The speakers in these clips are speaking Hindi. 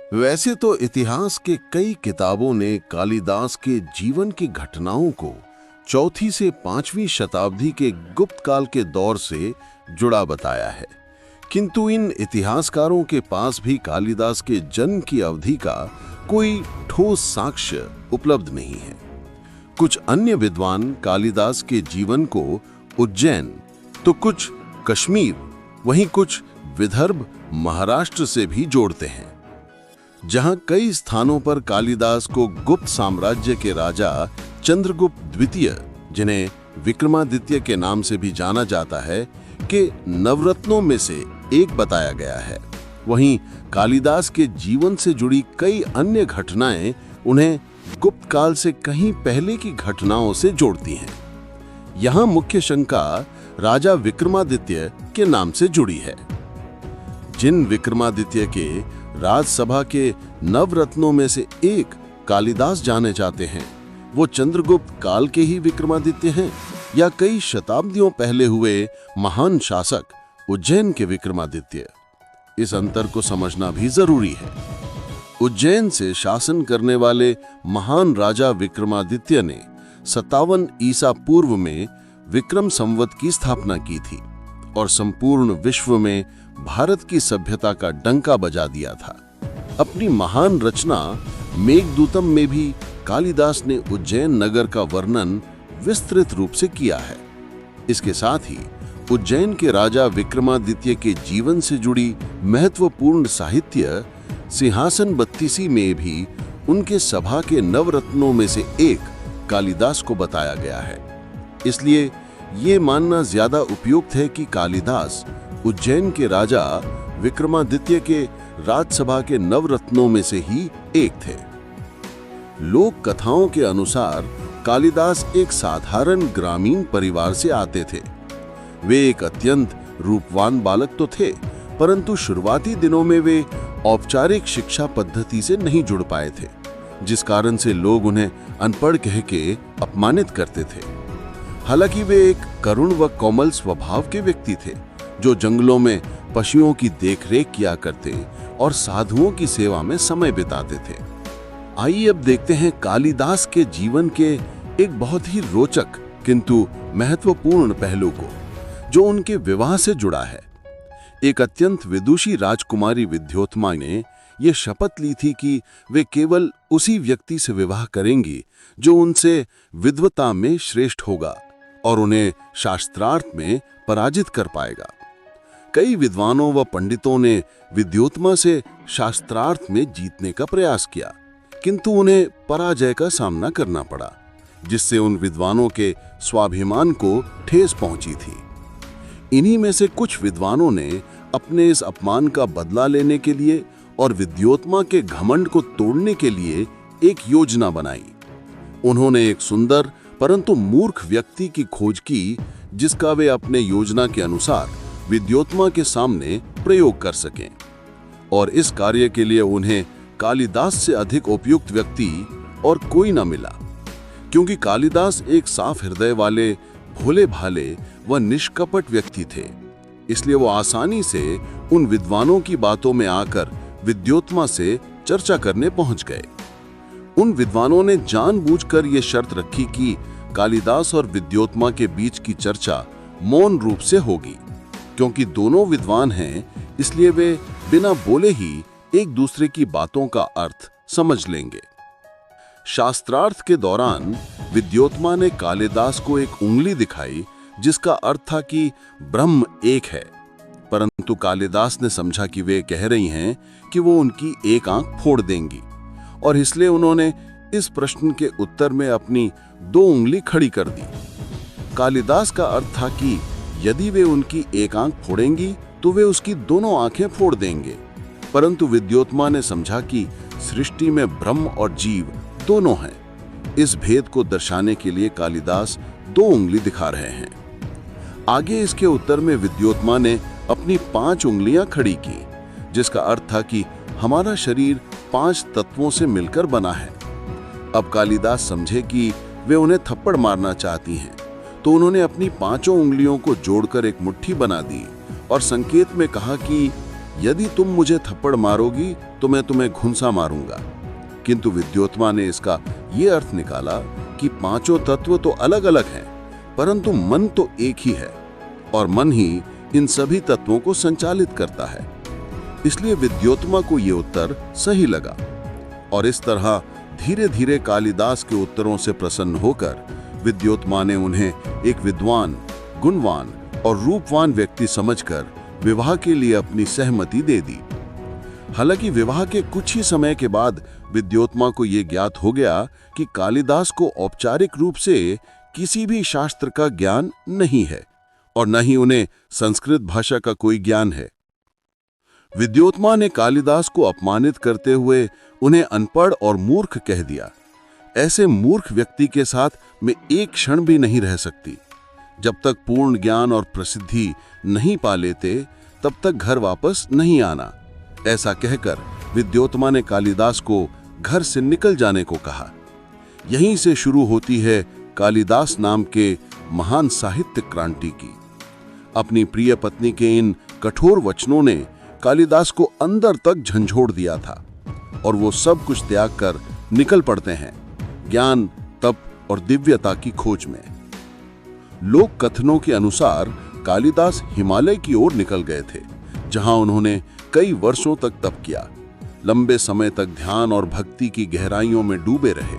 वैसे तो इतिहास के कई किताबों ने कालिदास के जीवन की घटनाओं को चौथी से 5वीं शताब्दी के गुप्त काल के दौर से जुड़ा बताया है, किंतु इन इतिहासकारों के पास भी कालिदास के जन्म की अवधि का कोई ठोस साक्ष्य उपलब्ध नहीं है। कुछ अन्य विद्वान कालिदास के जीवन को उज्जैन तो कुछ कश्मीर, वहीं कुछ विदर्भ महाराष्ट्र से भी जोड़ते हैं, जहां कई स्थानों पर कालिदास को गुप्त साम्राज्य के राजा चंद्रगुप्त द्वितीय, जिन्हें विक्रमादित्य के नाम से भी जाना जाता है, के नवरत्नों में से एक बताया गया है। वहीं कालिदास के जीवन से जुड़ी कई अन्य घटनाएं उन्हें गुप्त काल से कहीं पहले की घटनाओं से जोड़ती हैं। यहां मुख्य शंका राजा विक्रमादित्य के नाम से जुड़ी है। जिन विक्रमादित्य के राजसभा के नवरत्नों में से एक कालिदास जाने जाते हैं, वो चंद्रगुप्त काल के ही विक्रमादित्य हैं या कई शताब्दियों पहले हुए महान शासक उज्जैन के विक्रमादित्य? इस अंतर को समझना भी जरूरी है। उज्जैन से शासन करने वाले महान राजा विक्रमादित्य ने 57 ईसा पूर्व में विक्रम संवत की स्थापना की थी और संपूर्ण विश्व में भारत की सभ्यता का डंका बजा दिया था। अपनी महान रचना मेघदूतम में भी कालिदास ने उज्जैन नगर का वर्णन विस्तृत रूप से किया है। इसके साथ ही उज्जैन के राजा विक्रमादित्य के जीवन से जुड़ी महत्वपूर्ण साहित्य सिंहासन बत्तीसी में भी उनके सभा के नवरत्नों में से एक कालिदास को बताया गया है। इसलिए ये मानना ज्यादा उपयुक्त है कि कालिदास उज्जैन के राजा विक्रमादित्य के राजसभा के नवरत्नों में से ही एक थे। लोक कथाओं के अनुसार कालिदास एक साधारण ग्रामीण परिवार से आते थे। वे एक अत्यंत रूपवान बालक तो थे, परंतु शुरुआती दिनों में वे औपचारिक शिक्षा पद्धति से नहीं जुड़ पाए थे, जिस कारण से लोग उन्हें अनपढ़ कह के अपमानित करते थे। हालांकि वे एक करुण व कोमल स्वभाव के व्यक्ति थे, जो जंगलों में पशुओं की देखरेख किया करते और साधुओं की सेवा में समय बिताते थे। आइए अब देखते हैं कालिदास के जीवन के एक बहुत ही रोचक किंतु महत्वपूर्ण पहलू को, जो उनके विवाह से जुड़ा है। एक अत्यंत विदुषी राजकुमारी विद्योत्मा ने यह शपथ ली थी कि वे केवल उसी व्यक्ति से विवाह करेंगी जो उनसे विद्वता में श्रेष्ठ होगा और उन्हें शास्त्रार्थ में पराजित कर पाएगा। कई विद्वानों व पंडितों ने विद्योत्मा से शास्त्रार्थ में जीतने का प्रयास किया, किंतु उन्हें पराजय का सामना करना पड़ा, जिससे उन विद्वानों के स्वाभिमान को ठेस पहुंची थी। इन्हीं में से कुछ विद्वानों ने अपने इस अपमान का बदला लेने के लिए और विद्योत्मा के घमंड को तोड़ने के लिए एक योजना बनाई। उन्होंने एक सुंदर परंतु मूर्ख व्यक्ति की खोज की, जिसका वे अपने योजना के अनुसार विद्योत्मा के सामने प्रयोग कर सकें। और इस कार्य के लिए उन्हें कालिदास से अधिक उपयुक्त व्यक्ति और कोई न मिला, क्योंकि कालिदास एक साफ हृदय वाले, भोले भाले व निष्कपट व्यक्ति थे। इसलिए वो आसानी से उन विद्वानों की बातों में आकर विद्योत्मा से चर्चा करने पहुंच गए। उन विद्वानों ने जानबूझकर ये शर्त रखी कि कालिदास और विद्योत्मा के बीच की चर्चा मौन रूप से होगी, क्योंकि दोनों विद्वान हैं, इसलिए वे बिना बोले ही एक दूसरे की बातों का अर्थ समझ लेंगे। शास्त्रार्थ के दौरान विद्योत्मा ने कालिदास को एक उंगली दिखाई, जिसका अर्थ था कि ब्रह्म एक है, परंतु कालिदास ने समझा कि वे कह रही हैं कि वो उनकी एक आंख फोड़ देंगी, और इसलिए उन्होंने इस प्रश्न के उत्तर में अपनी 2 उंगली खड़ी कर दी। कालिदास का अर्थ था कि यदि वे उनकी एक आंख फोड़ेंगी तो वे उसकी दोनों आंखें फोड़ देंगे, परंतु विद्योत्मा ने समझा कि सृष्टि में ब्रह्म और जीव दोनों हैं। इस भेद को दर्शाने के लिए कालिदास 2 उंगली दिखा रहे हैं। आगे इसके उत्तर में विद्योत्मा ने अपनी 5 उंगलियां खड़ी की, जिसका अर्थ था कि हमारा शरीर 5 तत्वों से मिलकर बना है। अब कालिदास समझे कि वे उन्हें थप्पड़ मारना चाहती हैं, तो उन्होंने अपनी 5 उंगलियों को जोड़कर एक मुट्ठी बना दी और संकेत में कहा कि यदि तुम मुझे थप्पड़ मारोगी तो मैं तुम्हें घुंसा मारूंगा। किंतु विद्योत्मा ने इसका ये अर्थ निकाला कि पांचों तत्व तो अलग अलग हैं, परंतु मन तो एक ही है और मन ही इन सभी तत्वों को संचालित करता है। इसलिए विद्योत्मा को ये उत्तर सही लगा और इस तरह धीरे धीरे कालिदास के उत्तरों से प्रसन्न होकर विद्योत्मा ने उन्हें एक विद्वान, गुणवान और रूपवान व्यक्ति समझकर विवाह के लिए अपनी सहमति दे दी। हालांकि विवाह के कुछ ही समय के बाद विद्योत्मा को यह ज्ञात हो गया कि कालिदास को औपचारिक रूप से किसी भी शास्त्र का ज्ञान नहीं है और न ही उन्हें संस्कृत भाषा का कोई ज्ञान है। विद्योत्मा ने कालिदास को अपमानित करते हुए उन्हें अनपढ़ और मूर्ख कह दिया। ऐसे मूर्ख व्यक्ति के साथ मैं एक क्षण भी नहीं रह सकती। जब तक पूर्ण ज्ञान और प्रसिद्धि नहीं पा लेते तब तक घर वापस नहीं आना। ऐसा कहकर विद्योत्मा ने कालिदास को घर से निकल जाने को कहा। यहीं से शुरू होती है कालिदास नाम के महान साहित्य क्रांति की। अपनी प्रिय पत्नी के इन कठोर वचनों ने कालिदास को अंदर तक झंझोड़ दिया था और वो सब कुछ त्याग कर निकल पड़ते हैं ज्ञान, तप और दिव्यता की खोज में। लोक कथनों के अनुसार कालिदास हिमालय की ओर निकल गए थे, जहां उन्होंने कई वर्षों तक तप किया, लंबे समय तक ध्यान और भक्ति की गहराइयों में डूबे रहे।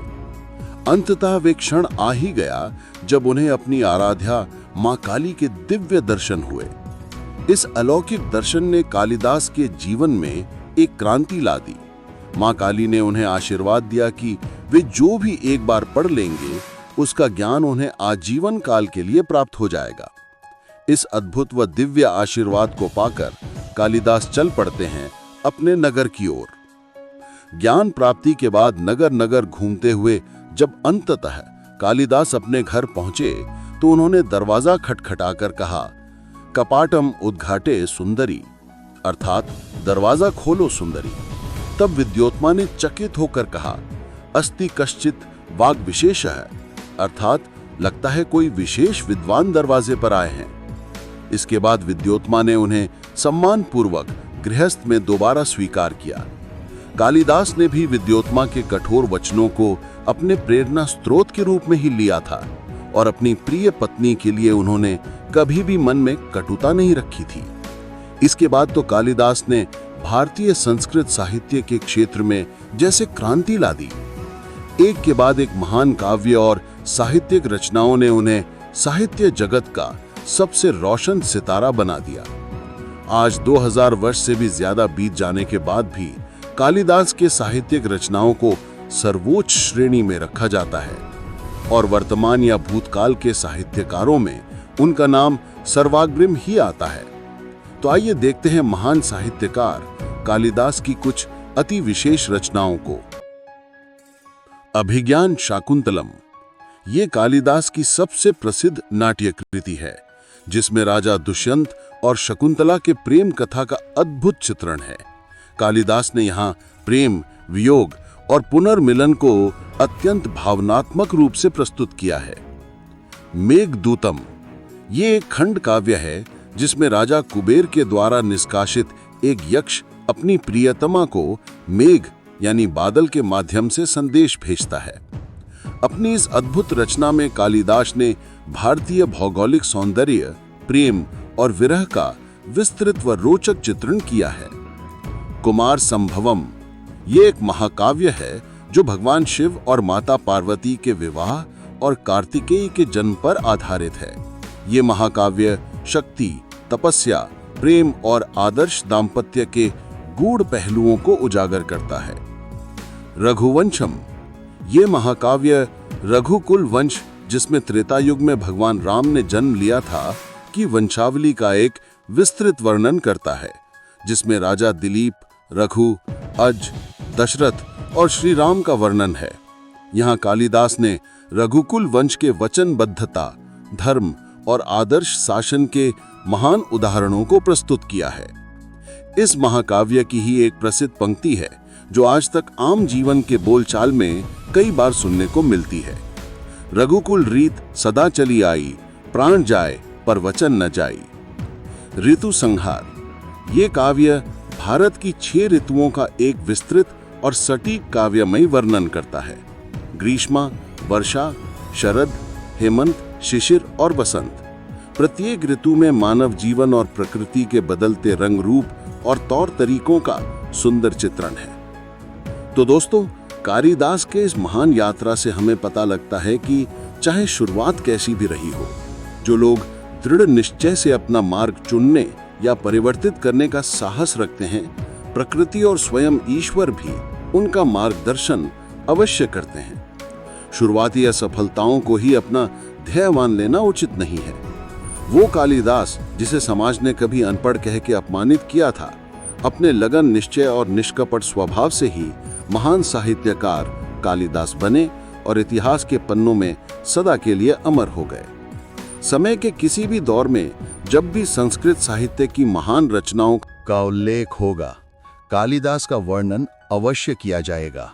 अंततः वे क्षण आ ही गया जब उन्हें अपनी आराध्या मां काली के दिव्य दर्शन हुए। इस अलौकिक दर्शन ने कालिदास के जीवन में एक क्रांति ला दी। मां काली ने उन्हें आशीर्वाद दिया कि वे जो भी एक बार पढ़ लेंगे उसका ज्ञान उन्हें आजीवन काल के लिए प्राप्त हो जाएगा। इस अद्भुत व दिव्य आशीर्वाद को पाकर कालिदास चल पड़ते हैं अपने नगर की ओर। ज्ञान प्राप्ति के बाद नगर नगर घूमते हुए जब अंततः कालिदास अपने घर पहुंचे तो उन्होंने दरवाजा खटखटाकर कहा, कपाटम उद्घाटे सुंदरी, अर्थात दरवाजा खोलो सुंदरी। तब विद्योत्मा ने चकित होकर कहा, अस्ति कश्चित वाग विशेष है, अर्थात लगता है कोई विशेष विद्वान दरवाजे पर आए हैं। इसके बाद विद्योत्मा ने उन्हें सम्मानपूर्वक गृहस्थ में दोबारा स्वीकार किया। कालिदास ने भी विद्योत्मा के कठोर वचनों को अपने प्रेरणा स्रोत के रूप में ही लिया था और अपनी प्रिय पत्नी के लिए उन्होंने कभी भी मन में कटुता नहीं रखी थी। इसके बाद तो कालिदास ने भारतीय संस्कृत साहित्य के क्षेत्र में जैसे क्रांति ला दी। एक के बाद एक महान काव्य और साहित्यिक रचनाओं ने उन्हें साहित्य जगत का सबसे रोशन सितारा बना दिया। आज 2000 वर्ष से भी ज्यादा बीत जाने के बाद भी कालिदास के साहित्यिक रचनाओं को सर्वोच्च श्रेणी में रखा जाता है और वर्तमान या भूतकाल के साहित्यकारों में उनका नाम सर्वाग्रिम ही आता है। तो आइए देखते हैं महान साहित्यकार कालिदास की कुछ अति विशेष रचनाओं को। अभिज्ञान शाकुंतलम ये कालिदास की सबसे प्रसिद्ध नाट्य कृति है, जिसमें राजा दुष्यंत और शकुंतला के प्रेम कथा का अद्भुत चित्रण है। कालिदास ने यहाँ प्रेम, वियोग और पुनर्मिलन को अत्यंत भावनात्मक रूप से प्रस्तुत किया है। मेघदूतम ये एक खंड काव्य है जिसमें राजा कुबेर के द्वारा निष्कासित एक यक्ष अपनी प्रियतमा को मेघ यानी बादल के माध्यम से संदेश भेजता है। अपनी इस अद्भुत रचना में कालिदास ने भारतीय भौगोलिक सौंदर्य, प्रेम और विरह का विस्तृत व रोचक चित्रण किया है। कुमार संभवम ये एक महाकाव्य है जो भगवान शिव और माता पार्वती के विवाह और कार्तिकेय के जन्म पर आधारित है। ये महाकाव्य शक्ति, तपस्या, प्रेम और आदर्श दाम्पत्य के गूढ़ पहलुओं को उजागर करता है। रघुवंशम ये महाकाव्य रघुकुल वंश, जिसमें त्रेता युग में भगवान राम ने जन्म लिया था, की वंशावली का एक विस्तृत वर्णन करता है, जिसमें राजा दिलीप, रघु, अज, दशरथ और श्री राम का वर्णन है। यहाँ कालिदास ने रघुकुल वंश के वचनबद्धता, धर्म और आदर्श शासन के महान उदाहरणों को प्रस्तुत किया है। इस महाकाव्य की ही एक प्रसिद्ध पंक्ति है जो आज तक आम जीवन के बोलचाल में कई बार सुनने को मिलती है। रघुकुल रीत सदा चली आई, प्राण जाए पर वचन न जाई। ऋतु संहार ये काव्य भारत की 6 ऋतुओं का एक विस्तृत और सटीक काव्यमय वर्णन करता है। ग्रीष्मा, वर्षा, शरद, हेमंत, शिशिर और बसंत। प्रत्येक ऋतु में मानव जीवन और प्रकृति के बदलते रंग रूप और तौर तरीकों का सुंदर चित्रण है। तो दोस्तों, कालिदास के इस महान यात्रा से हमें पता लगता है कि चाहे शुरुआत कैसी भी रही हो, जो लोग दृढ़ निश्चय से अपना मार्ग चुनने या परिवर्तित करने का साहस रखते हैं, प्रकृति और स्वयं ईश्वर भी उनका मार्गदर्शन अवश्य करते हैं। शुरुआती असफलताओं को ही अपना ध्येय मान लेना उचित नहीं है। वो कालिदास जिसे समाज ने कभी अनपढ़ कह के अपमानित किया था, अपने लगन, निश्चय और निष्कपट स्वभाव से ही महान साहित्यकार कालिदास बने और इतिहास के पन्नों में सदा के लिए अमर हो गए। समय के किसी भी दौर में जब भी संस्कृत साहित्य की महान रचनाओं का उल्लेख होगा, कालिदास का वर्णन अवश्य किया जाएगा।